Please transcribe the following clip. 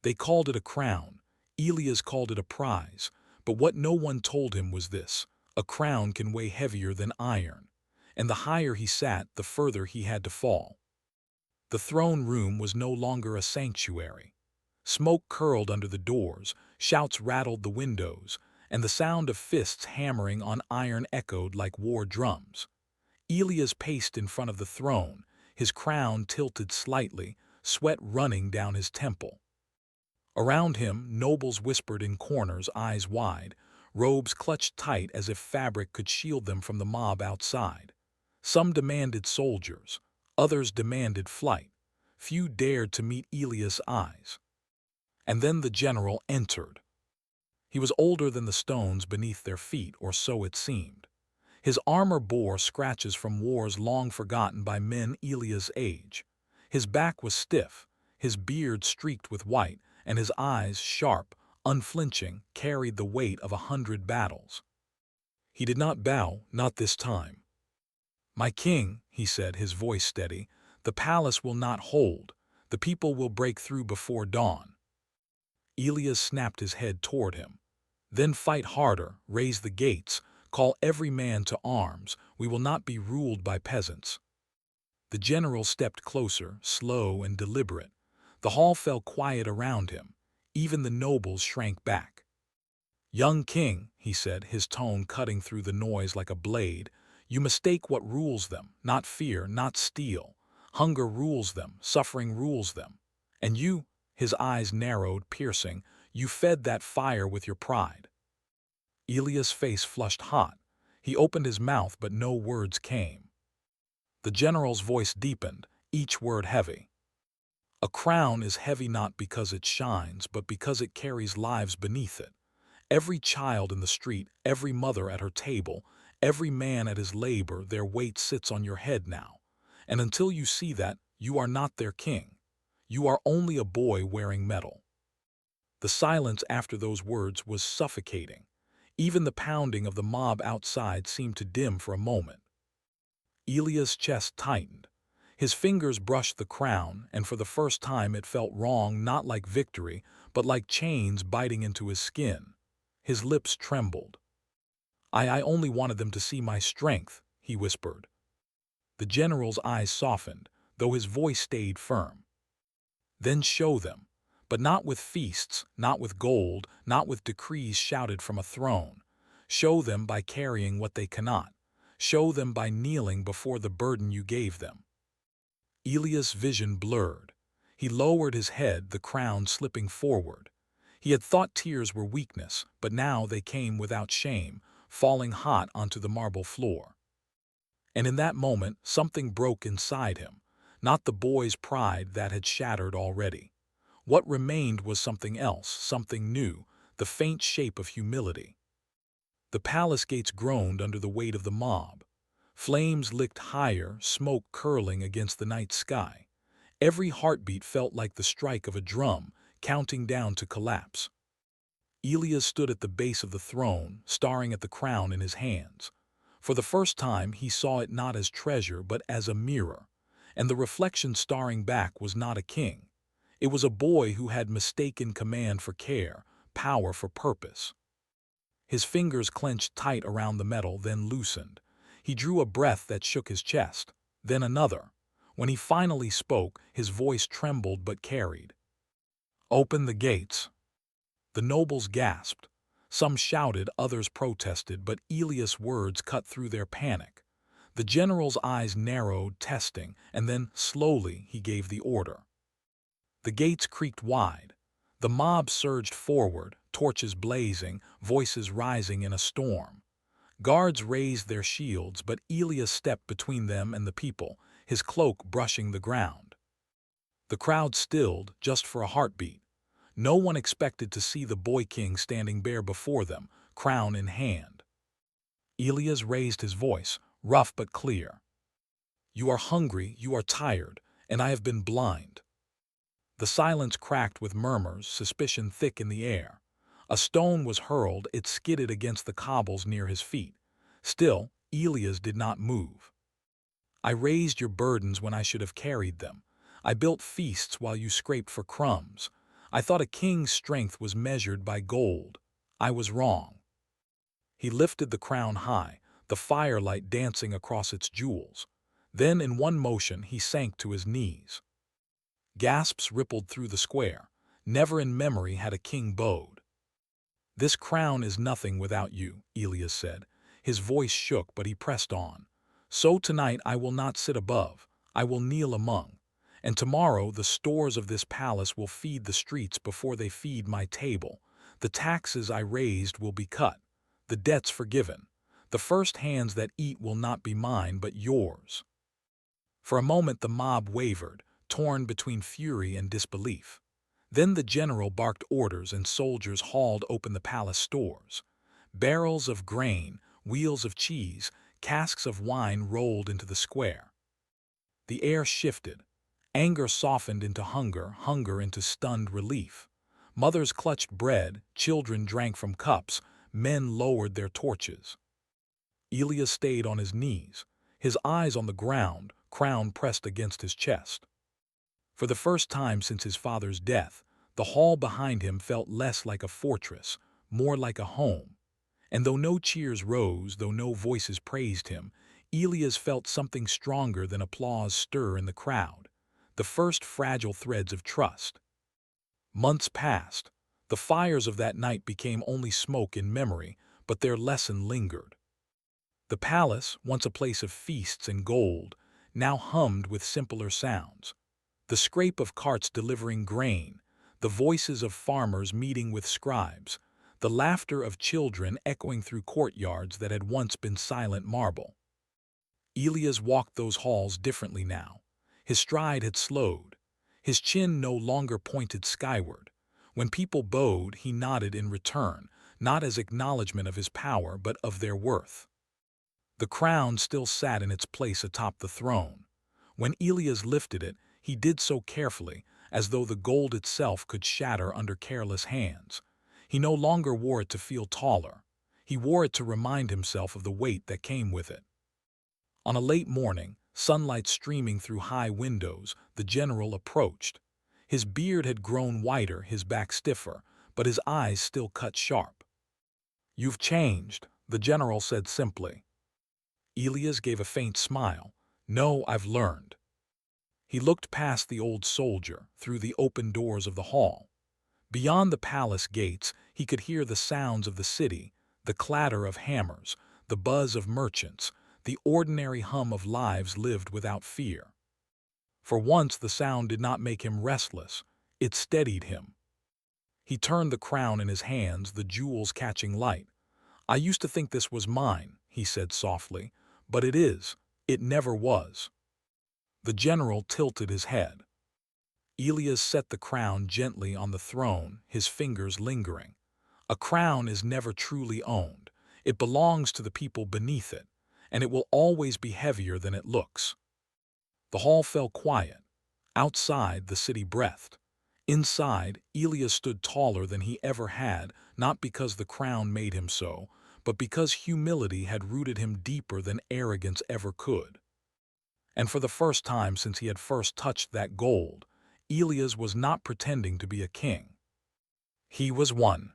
They called it a crown. Elias called it a prize. But what no one told him was this: a crown can weigh heavier than iron. And the higher he sat, the further he had to fall. The throne room was no longer a sanctuary. Smoke curled under the doors, shouts rattled the windows, and the sound of fists hammering on iron echoed like war drums. Elias paced in front of the throne, his crown tilted slightly, sweat running down his temple. Around him, nobles whispered in corners, eyes wide, robes clutched tight as if fabric could shield them from the mob outside. Some demanded soldiers, others demanded flight. Few dared to meet Elias' eyes. And then the general entered. He was older than the stones beneath their feet, or so it seemed. His armor bore scratches from wars long forgotten by men Elias' age. His back was stiff, his beard streaked with white, and his eyes, sharp, unflinching, carried the weight of 100 battles. He did not bow, not this time. "My king," he said, his voice steady, "the palace will not hold. The people will break through before dawn." Elias snapped his head toward him. "Then fight harder, raise the gates, call every man to arms. We will not be ruled by peasants." The general stepped closer, slow and deliberate. The hall fell quiet around him. Even the nobles shrank back. "Young king," he said, his tone cutting through the noise like a blade, "you mistake what rules them, not fear, not steel. Hunger rules them, suffering rules them. And you," his eyes narrowed, piercing, "you fed that fire with your pride." Elias' face flushed hot. He opened his mouth, but no words came. The general's voice deepened, each word heavy. "A crown is heavy not because it shines, but because it carries lives beneath it. Every child in the street, every mother at her table, every man at his labor, their weight sits on your head now. And until you see that, you are not their king. You are only a boy wearing metal." The silence after those words was suffocating. Even the pounding of the mob outside seemed to dim for a moment. Elias' chest tightened. His fingers brushed the crown, and for the first time it felt wrong, not like victory, but like chains biting into his skin. His lips trembled. I only wanted them to see my strength," he whispered. The general's eyes softened, though his voice stayed firm. "Then show them. But not with feasts, not with gold, not with decrees shouted from a throne. Show them by carrying what they cannot. Show them by kneeling before the burden you gave them." Elias' vision blurred. He lowered his head, the crown slipping forward. He had thought tears were weakness, but now they came without shame, falling hot onto the marble floor. And in that moment, something broke inside him, not the boy's pride that had shattered already. What remained was something else, something new, the faint shape of humility. The palace gates groaned under the weight of the mob. Flames licked higher, smoke curling against the night sky. Every heartbeat felt like the strike of a drum, counting down to collapse. Elias stood at the base of the throne, staring at the crown in his hands. For the first time, he saw it not as treasure, but as a mirror. And the reflection staring back was not a king. It was a boy who had mistaken command for care, power for purpose. His fingers clenched tight around the metal, then loosened. He drew a breath that shook his chest, then another. When he finally spoke, his voice trembled but carried. "Open the gates." The nobles gasped. Some shouted, others protested, but Elias' words cut through their panic. The general's eyes narrowed, testing, and then, slowly, he gave the order. The gates creaked wide. The mob surged forward, torches blazing, voices rising in a storm. Guards raised their shields, but Elias stepped between them and the people, his cloak brushing the ground. The crowd stilled, just for a heartbeat. No one expected to see the boy king standing bare before them, crown in hand. Elias raised his voice, rough but clear. "You are hungry, you are tired, and I have been blind." The silence cracked with murmurs, suspicion thick in the air. A stone was hurled, it skidded against the cobbles near his feet. Still, Elias did not move. "I raised your burdens when I should have carried them. I built feasts while you scraped for crumbs. I thought a king's strength was measured by gold. I was wrong." He lifted the crown high, the firelight dancing across its jewels. Then in one motion he sank to his knees. Gasps rippled through the square. Never in memory had a king bowed. "This crown is nothing without you," Elias said. His voice shook, but he pressed on. "So tonight I will not sit above, I will kneel among. And tomorrow the stores of this palace will feed the streets before they feed my table. The taxes I raised will be cut, the debts forgiven. The first hands that eat will not be mine, but yours." For a moment the mob wavered, torn between fury and disbelief. Then the general barked orders and soldiers hauled open the palace stores. Barrels of grain, wheels of cheese, casks of wine rolled into the square. The air shifted. Anger softened into hunger, hunger into stunned relief. Mothers clutched bread, children drank from cups, men lowered their torches. Elias stayed on his knees, his eyes on the ground, crown pressed against his chest. For the first time since his father's death, the hall behind him felt less like a fortress, more like a home. And though no cheers rose, though no voices praised him, Elias felt something stronger than applause stir in the crowd, the first fragile threads of trust. Months passed. The fires of that night became only smoke in memory, but their lesson lingered. The palace, once a place of feasts and gold, now hummed with simpler sounds. The scrape of carts delivering grain, the voices of farmers meeting with scribes, the laughter of children echoing through courtyards that had once been silent marble. Elias walked those halls differently now. His stride had slowed. His chin no longer pointed skyward. When people bowed, he nodded in return, not as acknowledgement of his power, but of their worth. The crown still sat in its place atop the throne. When Elias lifted it, he did so carefully, as though the gold itself could shatter under careless hands. He no longer wore it to feel taller. He wore it to remind himself of the weight that came with it. On a late morning, sunlight streaming through high windows, the general approached. His beard had grown whiter, his back stiffer, but his eyes still cut sharp. "You've changed," the general said simply. Elias gave a faint smile. "No, I've learned." He looked past the old soldier, through the open doors of the hall. Beyond the palace gates, he could hear the sounds of the city, the clatter of hammers, the buzz of merchants, the ordinary hum of lives lived without fear. For once the sound did not make him restless, it steadied him. He turned the crown in his hands, the jewels catching light. "I used to think this was mine," he said softly, "but it is. It never was." The general tilted his head. Elias set the crown gently on the throne, his fingers lingering. A crown is never truly owned. It belongs to the people beneath it, and it will always be heavier than it looks. The hall fell quiet. Outside, the city breathed. Inside, Elias stood taller than he ever had, not because the crown made him so, but because humility had rooted him deeper than arrogance ever could. And for the first time since he had first touched that gold, Elias was not pretending to be a king. He was one.